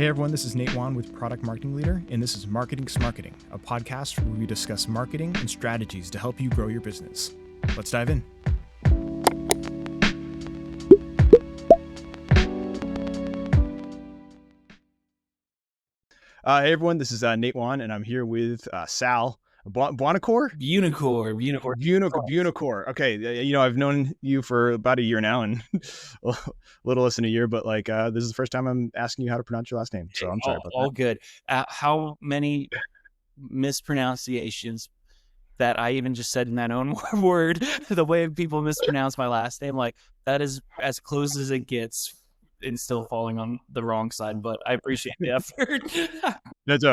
Hey everyone, this is Nate Wan with Product Marketing Leader, and this is Marketing Smarketing, a podcast where we discuss marketing and strategies to help you grow your business. Let's dive in. Hey everyone, this is Nate Wan, and I'm here with Sal. Buonacore? Buonacore. Okay, I've known you for about a year now, and a little less than a year, but this is the first time I'm asking you how to pronounce your last name, so I'm sorry about that. All good. How many mispronunciations that I even just said in that own word, the way people mispronounce my last name, like that is as close as it gets and still falling on the wrong side, but I appreciate the effort. That's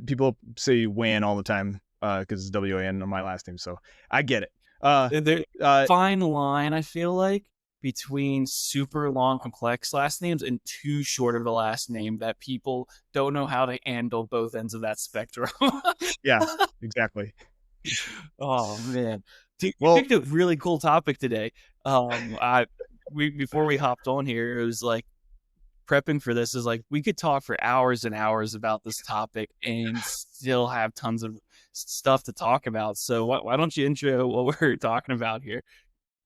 people say Wan all the time because it's W-A-N on my last name, so I get it. There's a fine line, I feel like, between super long, complex last names and too short of a last name that people don't know how to handle both ends of that spectrum. Yeah, exactly. Oh man, we picked a really cool topic today. Before we hopped on here, it was like prepping for this is like we could talk for hours and hours about this topic and still have tons of stuff to talk about. So why don't you intro what we're talking about here?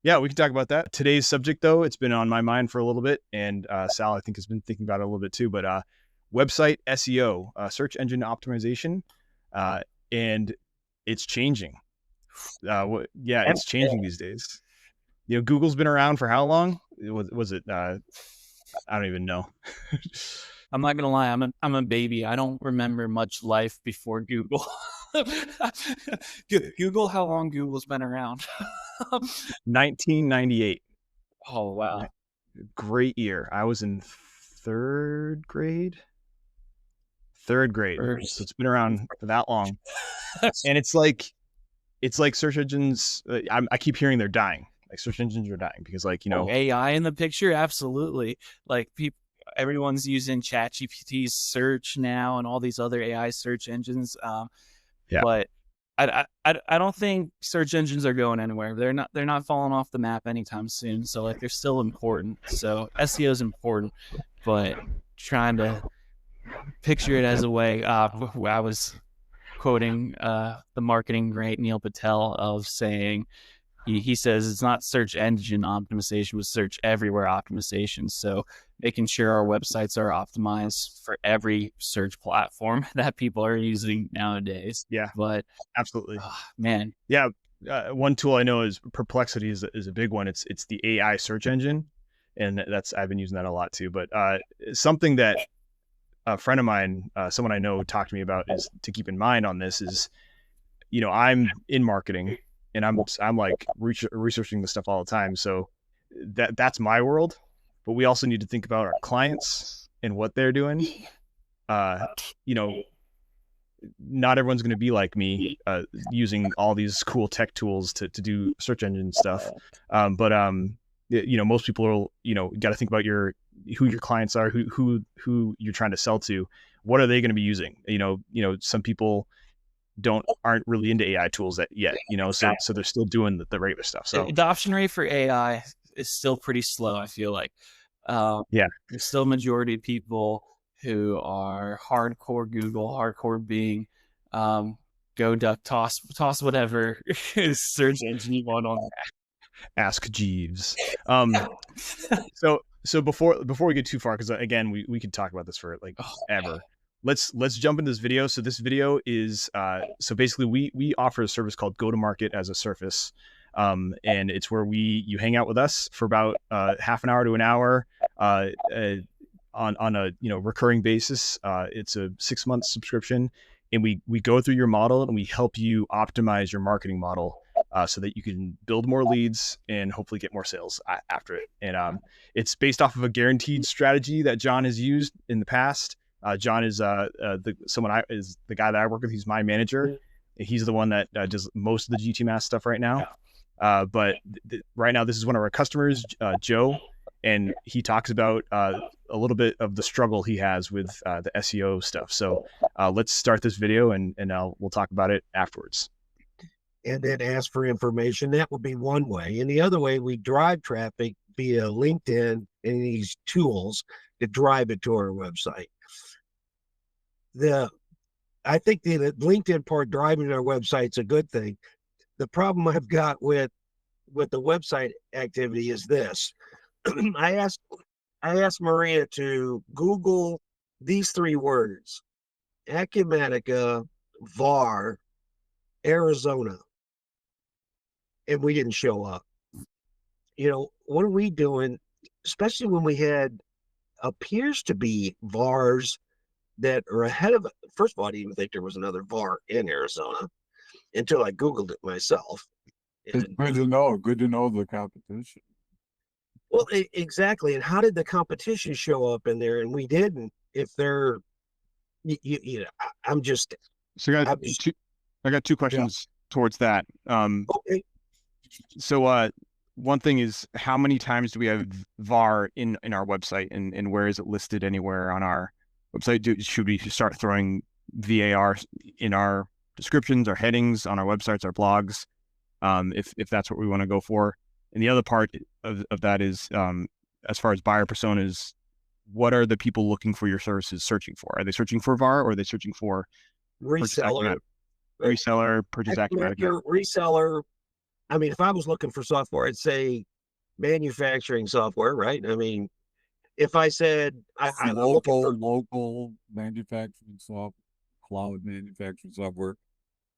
Yeah, we can talk about that. Today's subject, though, it's been on my mind for a little bit, and Sal, I think, has been thinking about it a little bit too, but website SEO, search engine optimization, and it's changing. It's changing these days. Google's been around for how long? Was it? I don't even know. I'm not gonna lie, I'm a baby. I don't remember much life before Google. Google, how long Google's been around? 1998. Oh wow, great year. I was in third grade. So it's been around for that long, and it's like search engines. I keep hearing they're dying. Like search engines are dying because AI in the picture, absolutely. Like everyone's using ChatGPT search now and all these other AI search engines. But I don't think search engines are going anywhere. They're not falling off the map anytime soon. So like they're still important. So SEO is important, but trying to picture it as a way. I was quoting the marketing great Neil Patel of saying, he says it's not search engine optimization, but search everywhere optimization. So making sure our websites are optimized for every search platform that people are using nowadays. Yeah, but absolutely, man. Yeah, one tool I know is Perplexity is a big one. It's the AI search engine, and I've been using that a lot too. But something that a friend of mine, someone I know, talked to me about is to keep in mind on this is, I'm in marketing. And I'm like researching this stuff all the time. So that's my world. But we also need to think about our clients and what they're doing. Not everyone's going to be like me, using all these cool tech tools to do search engine stuff. Most people are, got to think about who your clients are, who you're trying to sell to. What are they going to be using? Some people aren't really into AI tools yet, so they're still doing the regular stuff. So adoption rate for AI is still pretty slow, I feel like. There's still a majority of people who are hardcore Google, hardcore Bing, go duck, toss whatever search engine you want on there. Ask Jeeves. So before we get too far, because again we could talk about this for ever. Let's jump into this video. So this video is so basically we offer a service called Go to Market as a service, and it's where you hang out with us for about half an hour to an hour on a recurring basis. It's a 6-month subscription, and we go through your model and we help you optimize your marketing model so that you can build more leads and hopefully get more sales after it. And it's based off of a guaranteed strategy that John has used in the past. John is the guy that I work with. He's my manager. He's the one that does most of the GTMass stuff right now. But right now, this is one of our customers, Joe, and he talks about a little bit of the struggle he has with the SEO stuff. So let's start this video, and we'll talk about it afterwards. And then ask for information. That would be one way. And the other way, we drive traffic via LinkedIn and these tools to drive it to our website. I think the LinkedIn part driving our website's a good thing. The problem I've got with the website activity is this. I asked Maria to Google these 3 words: Acumatica, VAR, Arizona, and we didn't show up. What are we doing? Especially when we had appears to be VARs that are ahead of. First of all, I didn't even think there was another VAR in Arizona until I Googled it myself. It's And, good to know. Good to know the competition. well, exactly. And how did the competition show up in there? And we didn't. If they're, I'm just. So I got 2 questions towards that. Okay. So one thing is, how many times do we have VAR in our website, and where is it listed anywhere on our website? Should we start throwing VAR in our descriptions, our headings, on our websites, our blogs, if that's what we want to go for? And the other part of that is, as far as buyer personas, what are the people looking for your services searching for? Are they searching for VAR, or are they searching for Reseller, purchase Acumatica? Reseller. I mean, if I was looking for software, I'd say manufacturing software, right? I mean, if I said local manufacturing software, cloud manufacturing software,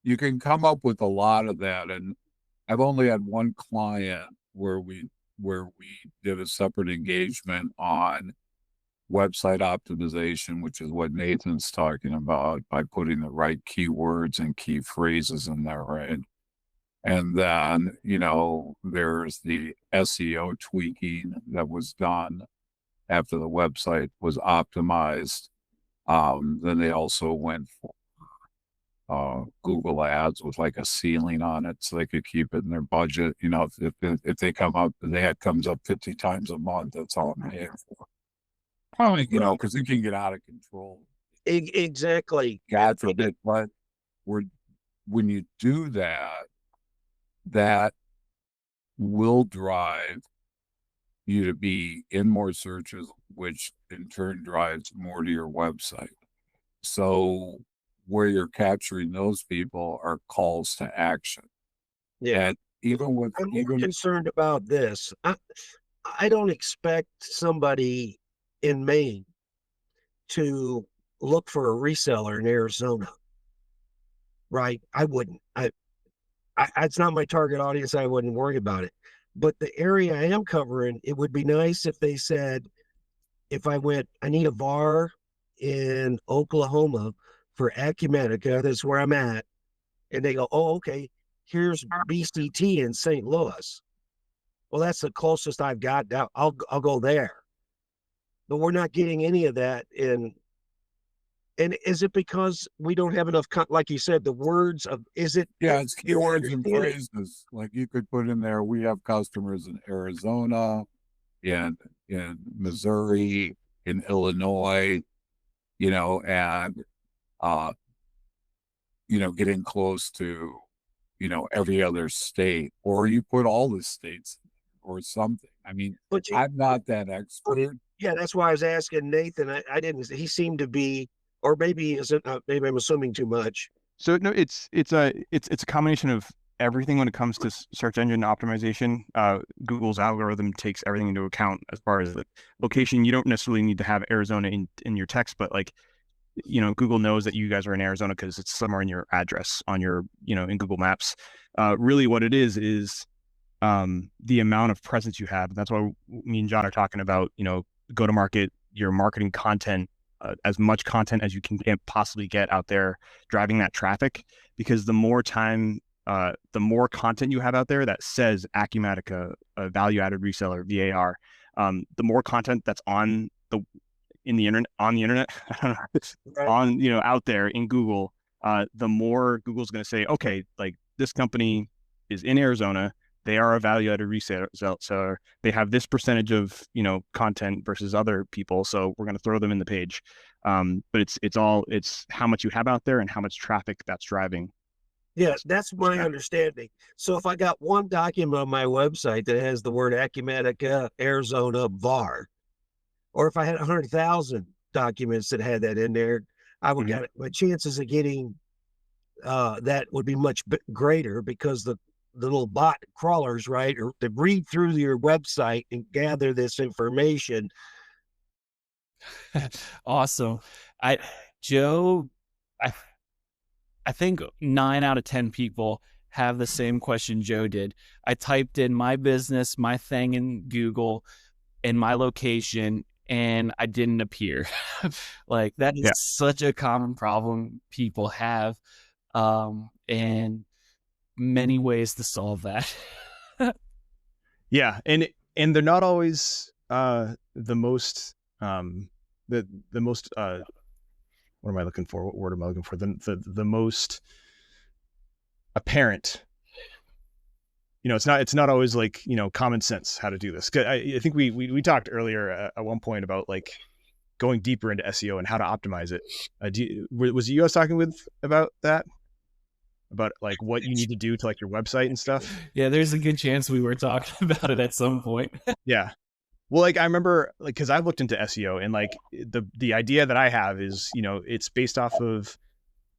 you can come up with a lot of that. And I've only had one client where we did a separate engagement on website optimization, which is what Nathan's talking about, by putting the right keywords and key phrases in there, right? And then, there's the SEO tweaking that was done after the website was optimized. Then they also went for Google Ads with like a ceiling on it, so they could keep it in their budget. If they come up, the ad comes up 50 times a month, that's all I'm paying for. Probably, because it can get out of control. Exactly. God forbid, but when you do that, that will drive you to be in more searches, which in turn drives more to your website. So where you're capturing those people are calls to action. Yeah. And I'm more concerned about this. I don't expect somebody in Maine to look for a reseller in Arizona. Right. I wouldn't. It's not my target audience. I wouldn't worry about it. But the area I am covering, it would be nice if they said, if I need a VAR in Oklahoma for Acumatica, that's where I'm at. And they go, oh, okay, here's BCT in St. Louis. Well, that's the closest I've got. I'll go there. But we're not getting any of that. And is it because we don't have enough, like you said, the words of, is it? Yeah, it's keywords and phrases. Like you could put in there, we have customers in Arizona, in Missouri, in Illinois, and, getting close to, every other state, or you put all the states or something. I mean, I'm not that expert. Yeah, that's why I was asking Nathan. I didn't, he seemed to be, or maybe isn't, maybe I'm assuming too much. So no, it's a combination of everything when it comes to search engine optimization. Google's algorithm takes everything into account as far as the location. You don't necessarily need to have Arizona in your text, but Google knows that you guys are in Arizona because it's somewhere in your address on your, in Google Maps. Really what it is the amount of presence you have. That's why me and John are talking about, go to market, your marketing content, as much content as you can possibly get out there driving that traffic, because the more content you have out there that says Acumatica, a value-added reseller, VAR, the more content that's on the internet, I don't know, on, out there in Google, the more Google's going to say, okay, like this company is in Arizona, they are a value-added reseller, so they have this percentage of, content versus other people, so we're going to throw them in the page. But it's how much you have out there and how much traffic that's driving. Yes, that's my understanding. So if I got one document on my website that has the word Acumatica, Arizona, VAR, or if I had 100,000 documents that had that in there, I would get it. My chances of getting that would be much greater because the little bot crawlers, right, or they read through your website and gather this information. Awesome. I Joe, I I think 9 out of 10 people have the same question Joe did. I typed in my business, my thing in Google, and my location, and I didn't appear. Like, that is Yeah. such a common problem people have, and many ways to solve that. Yeah, and they're not always the most the most what am I looking for? What word am I looking for? The most apparent. You know, it's not always like, you know, common sense how to do this. I think we talked earlier at one point about like going deeper into SEO and how to optimize it. Was it you I was talking with about that? About like what you need to do to like your website and stuff? Yeah, there's a good chance we were talking about it at some point. Yeah. Well, like I remember, like, because I've looked into SEO and like the idea that I have is, you know, it's based off of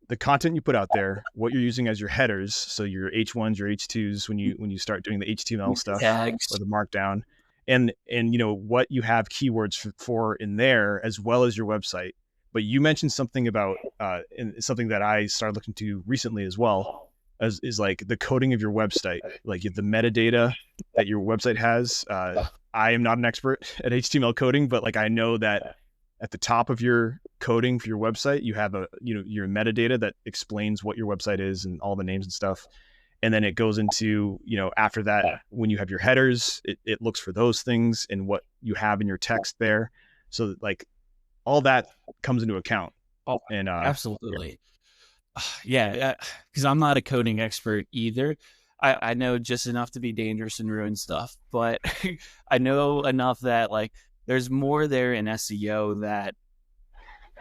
the content you put out there, what you're using as your headers, so your H1s, your H2s when you start doing the HTML stuff Tags. or the markdown, and you know what you have keywords for in there as well as your website. But you mentioned something about and something that I started looking to recently as well, as is like the coding of your website, like the metadata that your website has. I am not an expert at HTML coding, but like I know that at the top of your coding for your website, you have your metadata that explains what your website is and all the names and stuff. And then it goes into, you know, after that, when you have your headers, it looks for those things and what you have in your text there. So like all that comes into account. Oh, And absolutely. Yeah, because I'm not a coding expert either. I know just enough to be dangerous and ruin stuff, but I know enough that like there's more there in SEO that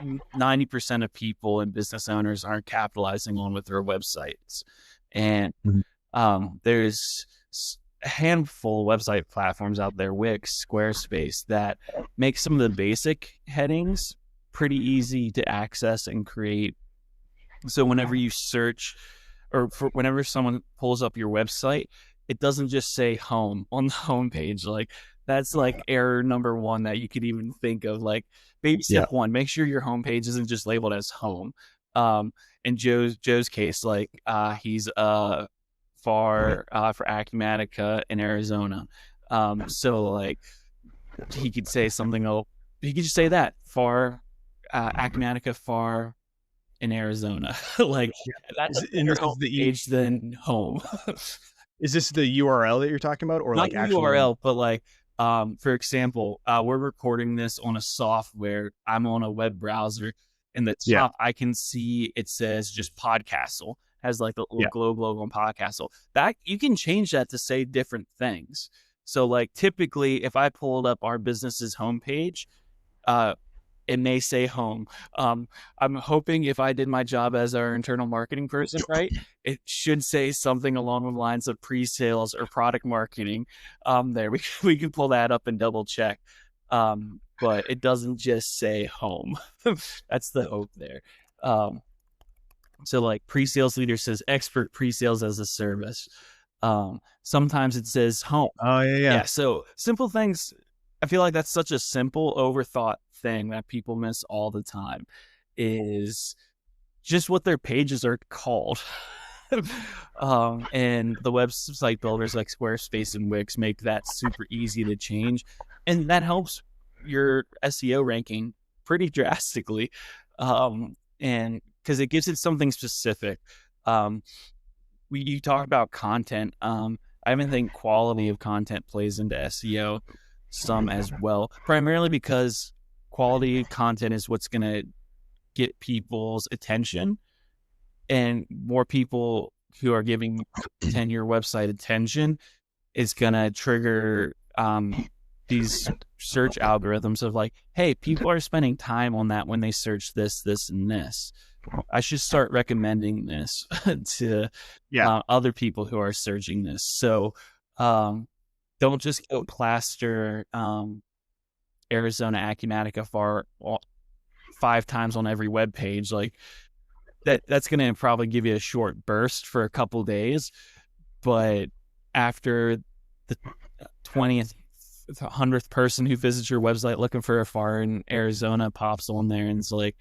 90% of people and business owners aren't capitalizing on with their websites. And there's a handful of website platforms out there, Wix, Squarespace, that make some of the basic headings pretty easy to access and create. So whenever you search or whenever someone pulls up your website, it doesn't just say home on the homepage. Like that's like error number one that you could even think of. Like baby step one, make sure your homepage isn't just labeled as home. In Joe's case, like he's for Acumatica in Arizona. So like he could say something. He could just say that for Acumatica far in Arizona. Like that's your home page than home. Is this the URL that you're talking about, or not like the actual URL, but like for example, we're recording this on a software. I'm on a web browser. In the top, I can see it says just Podcastle, has like the little globe logo on Podcastle. That you can change that to say different things. So like typically, if I pulled up our business's homepage, it may say home. I'm hoping if I did my job as our internal marketing person, right, it should say something along the lines of pre-sales or product marketing. There we can pull that up and double check. But it doesn't just say home. That's the hope there. So like pre-sales leader says expert pre-sales as a service. Sometimes it says home. Oh yeah. So simple things. I feel like that's such a simple, overthought thing that people miss all the time is just what their pages are called. And the website builders like Squarespace and Wix make that super easy to change. And that helps your SEO ranking pretty drastically. And because it gives it something specific. You talk about content. I even think quality of content plays into SEO some as well, primarily because quality content is what's going to get people's attention, and more people who are giving your website attention is going to trigger these search algorithms of like, hey, people are spending time on that when they search this, this, and this. I should start recommending this to other people who are searching this. So don't just go plaster Arizona Acumatica 5 times on every web page, like that's going to probably give you a short burst for a couple days. But after the 20th, 100th person who visits your website looking for a farm in Arizona pops on there and it's like,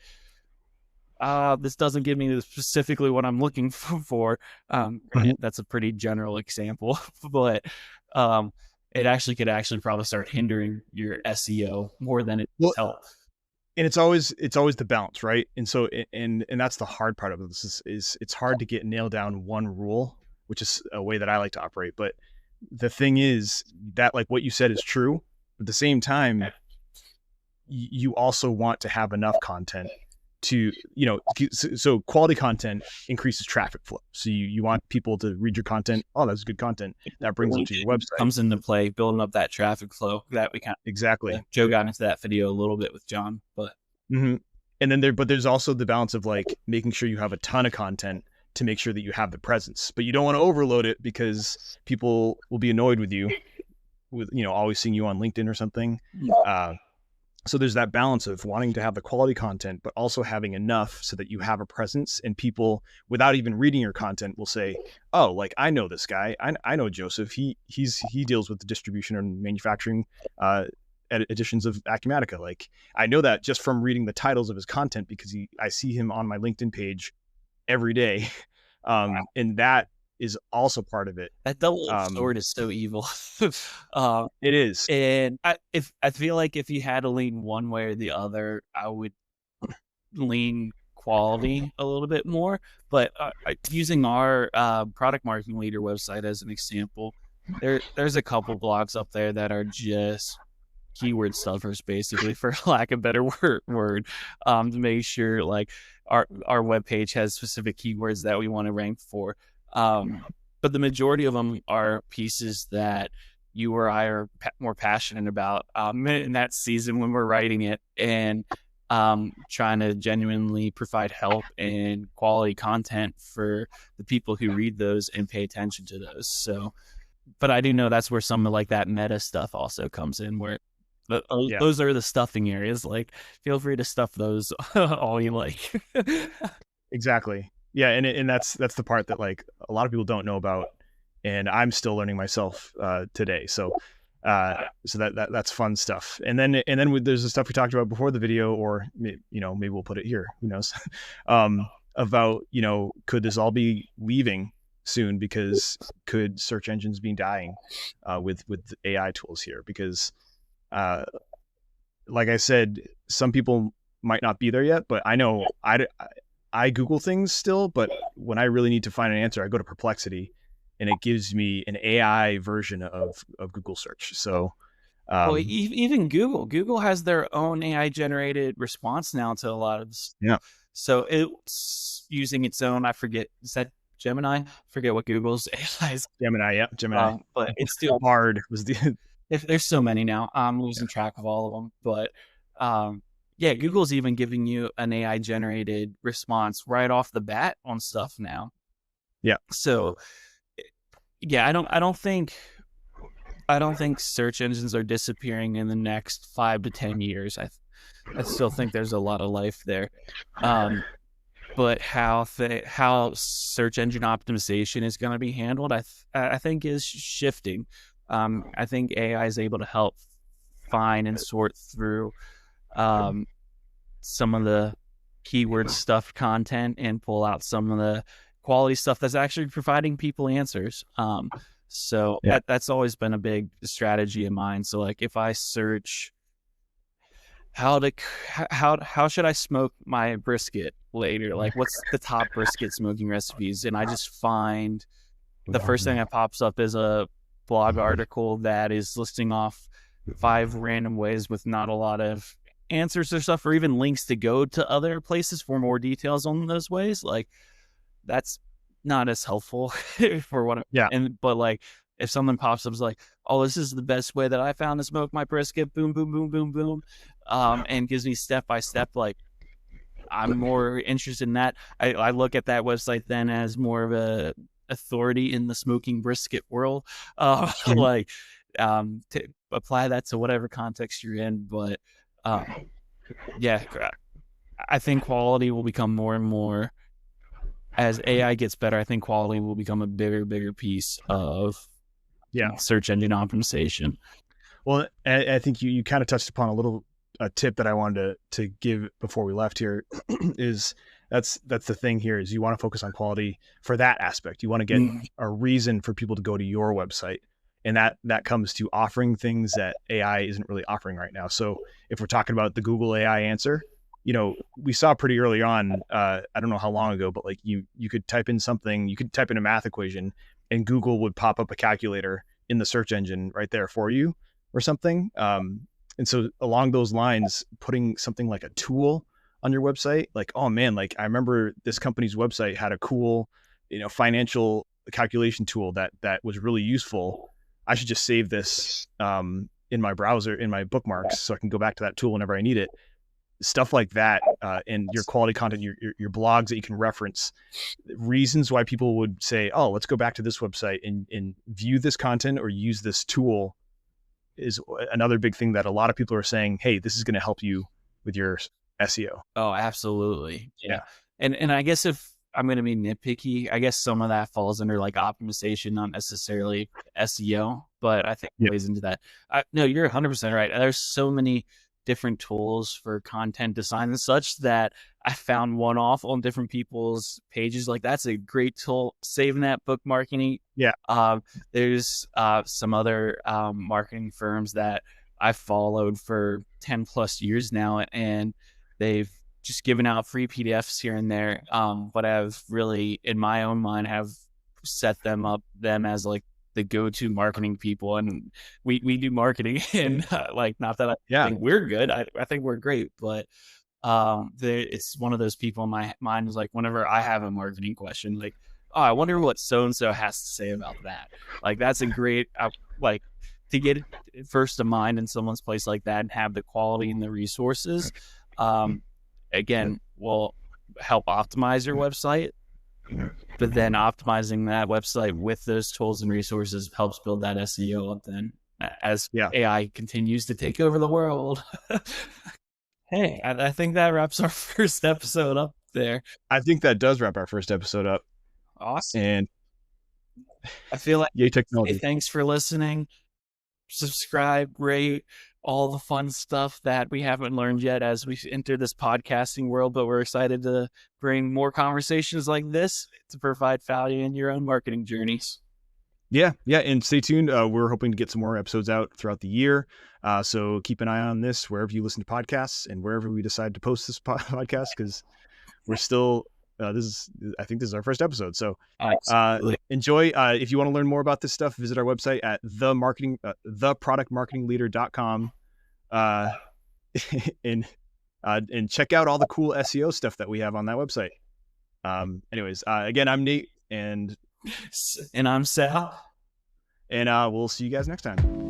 this doesn't give me specifically what I'm looking for. That's a pretty general example, but it actually could probably start hindering your SEO more than it helps. And it's always the balance, right? And so and that's the hard part of this is it's hard to nail down one rule, which is a way that I like to operate. But the thing is that, like, what you said is true. At the same time, you also want to have enough content to, so quality content increases traffic flow. So you want people to read your content. Oh, that's good content. That brings them to your website. Comes into play, building up that traffic flow that we exactly. Joe got into that video a little bit with John, but. And then there's also the balance of like making sure you have a ton of content to make sure that you have the presence, but you don't want to overload it because people will be annoyed with you with, always seeing you on LinkedIn or something. So there's that balance of wanting to have the quality content, but also having enough so that you have a presence, and people, without even reading your content, will say, oh, like, I know this guy. I know Joseph. He deals with the distribution and manufacturing editions of Acumatica. Like, I know that just from reading the titles of his content, because I see him on my LinkedIn page every day. And that is also part of it. That double-edged sword is so evil. It is. And I feel like if you had to lean one way or the other, I would lean quality a little bit more. But using our product marketing leader website as an example, there's a couple blogs up there that are just keyword stuffers, basically, for lack of a better word, to make sure like our webpage has specific keywords that we want to rank for. But the majority of them are pieces that you or I are more passionate about in that season when we're writing it, and trying to genuinely provide help and quality content for the people who read those and pay attention to those. So, but I do know that's where some of like that meta stuff also comes in, where those are the stuffing areas. Like, feel free to stuff those all you like. Exactly. Yeah, and that's the part that like a lot of people don't know about, and I'm still learning myself today. So that's fun stuff. And then there's the stuff we talked about before the video, or maybe we'll put it here. Who knows? About could this all be leaving soon? Because could search engines be dying with AI tools here? Because like I said, some people might not be there yet, but I know I Google things still, but when I really need to find an answer, I go to Perplexity, and it gives me an AI version of Google search. So, well, even Google has their own AI generated response now to a lot of stuff. Yeah. So it's using its own, I forget, is that Gemini? I forget what Google's AI is. Gemini, yeah, Gemini. But it's still hard. Was the there's so many now. I'm losing track of all of them, but yeah, Google's even giving you an AI generated response right off the bat on stuff now. Yeah. So yeah, I don't think search engines are disappearing in the next 5 to 10 years. I still think there's a lot of life there. But how search engine optimization is going to be handled, I think is shifting. I think AI is able to help find and sort through some of the keyword stuff content and pull out some of the quality stuff that's actually providing people answers. So that's always been a big strategy of mine. So like, if I search how should I smoke my brisket later? Like, what's the top brisket smoking recipes? And I just find the first thing that pops up is a blog article that is listing off 5 random ways with not a lot of answers or stuff, or even links to go to other places for more details on those ways. Like, that's not as helpful for what but like, if someone pops up is like, oh, this is the best way that I found to smoke my brisket, boom, boom, boom, boom, boom, and gives me step by step, like, I'm more interested in that. I look at that website then as more of a authority in the smoking brisket world, like, to apply that to whatever context you're in. But yeah, I think quality will become more and more as AI gets better. I think quality will become a bigger piece of search engine optimization. Well, I think you kind of touched upon a tip that I wanted to give before we left here is that's the thing here is you want to focus on quality for that aspect. You want to get a reason for people to go to your website. And that comes to offering things that AI isn't really offering right now. So if we're talking about the Google AI answer, we saw pretty early on, I don't know how long ago, but like you could type in something, you could type in a math equation and Google would pop up a calculator in the search engine right there for you or something. And so along those lines, putting something like a tool on your website, like, oh man, like I remember this company's website had a cool, financial calculation tool that was really useful. I should just save this in my browser, in my bookmarks, so I can go back to that tool whenever I need it. Stuff like that, and your quality content, your blogs that you can reference, reasons why people would say, oh, let's go back to this website and view this content or use this tool is another big thing that a lot of people are saying, hey, this is going to help you with your SEO. Oh, absolutely. Yeah. And I guess if I'm going to be nitpicky, I guess some of that falls under like optimization, not necessarily SEO, but I think it plays into that. No, you're 100% right. There's so many different tools for content design and such that I found one off on different people's pages. Like that's a great tool. Saving that, bookmarking. Yeah. There's some other marketing firms that I've followed for 10 plus years now, and they've just given out free PDFs here and there. But I've really, in my own mind, have set them as like the go-to marketing people, and we do marketing and like, not that I think we're good. I think we're great, but it's one of those people in my mind is like, whenever I have a marketing question, like, oh, I wonder what so-and-so has to say about that. Like, that's a great, like, to get first of mind in someone's place like that and have the quality and the resources, again, will help optimize your website. But then optimizing that website with those tools and resources helps build that SEO up then as AI continues to take over the world. Hey, I think that wraps our first episode up there. I think that does wrap our first episode up. Awesome. And I feel like yay technology. Hey, thanks for listening. Subscribe, rate, all the fun stuff that we haven't learned yet as we enter this podcasting world, but we're excited to bring more conversations like this to provide value in your own marketing journeys. Yeah. And stay tuned. We're hoping to get some more episodes out throughout the year. So keep an eye on this wherever you listen to podcasts and wherever we decide to post this podcast, because we're still, I think this is our first episode. So enjoy. If you want to learn more about this stuff, visit our website at theproductmarketingleader.com. And check out all the cool SEO stuff that we have on that website. Anyways, again, I'm Nate and I'm Sal, and we'll see you guys next time.